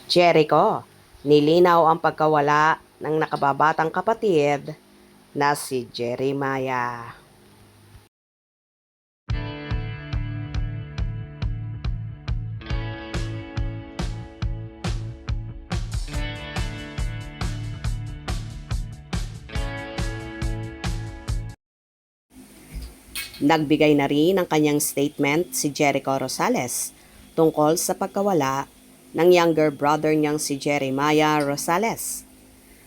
Jericho, nilinaw ang pagkawala ng nakababatang kapatid na si Jeremiah. Nagbigay na rin ng kanyang statement si Jericho Rosales tungkol sa pagkawala ng younger brother niyang si Jeremiah Rosales.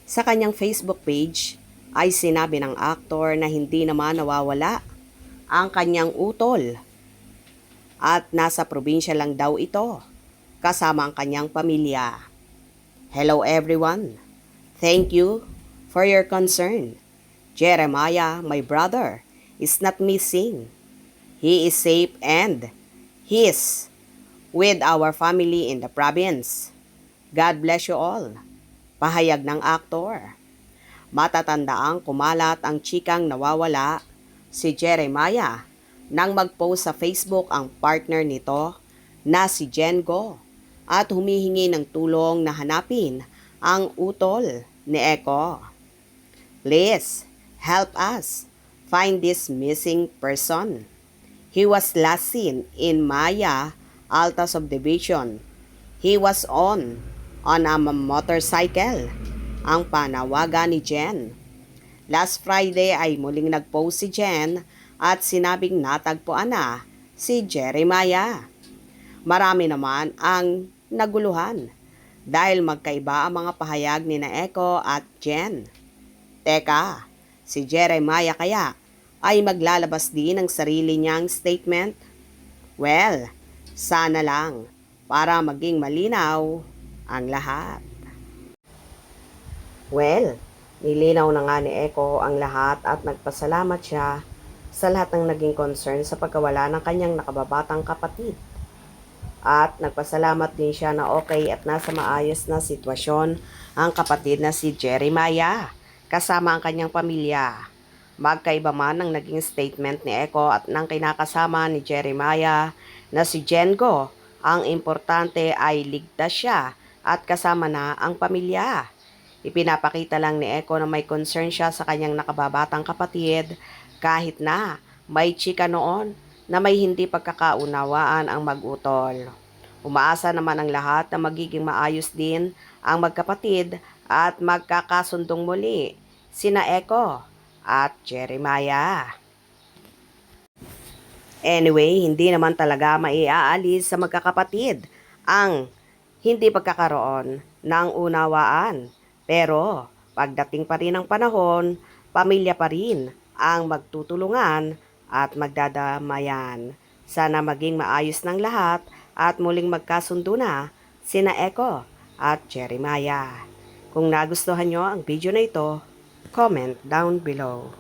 Sa kanyang Facebook page ay sinabi ng aktor na hindi naman nawawala ang kanyang utol at nasa probinsya lang daw ito kasama ang kanyang pamilya. Hello everyone. Thank you for your concern. Jeremiah, my brother, is not missing. He is safe and he is with our family in the province. God bless you all. Pahayag ng aktor. Matatandaang kumalat ang chikang nawawala si Jeremiah nang mag-post sa Facebook ang partner nito na si Jen Go at humihingi ng tulong na hanapin ang utol ni Eko. Please help us find this missing person. He was last seen in Maya Alta Subdivision. He was on a motorcycle. Ang panawagan ni Jen. Last Friday ay muling nag-post si Jen at sinabing natagpuan na si Jeremiah. Marami naman ang naguluhan dahil magkaiba ang mga pahayag ni na Eko at Jen. Teka, si Jeremiah kaya ay maglalabas din ng sarili niyang statement? Well, sana lang para maging malinaw ang lahat. Well, nilinaw na nga ni Eko ang lahat at nagpasalamat siya sa lahat ng naging concern sa pagkawala ng kanyang nakababatang kapatid. At nagpasalamat din siya na okay at nasa maayos na sitwasyon ang kapatid na si Jeremiah kasama ang kanyang pamilya. Magkaiba man ang naging statement ni Eko at ng kinakasama ni Jeremiah na si Jengo, ang importante ay ligtas siya at kasama na ang pamilya. Ipinapakita lang ni Eko na may concern siya sa kanyang nakababatang kapatid kahit na may chika noon na may hindi pagkakaunawaan ang mag-utol. Umaasa naman ang lahat na magiging maayos din ang magkapatid at magkakasundong muli sina Eko at Jeremiah. Anyway, hindi naman talaga maiaalis sa magkakapatid ang hindi pagkakaroon ng unawaan. Pero pagdating pa rin ng panahon, pamilya pa rin ang magtutulungan at magdadamayan. Sana maging maayos ng lahat at muling magkasundo na sina Eko at Jeremiah. Kung nagustuhan nyo ang video na ito, comment down below.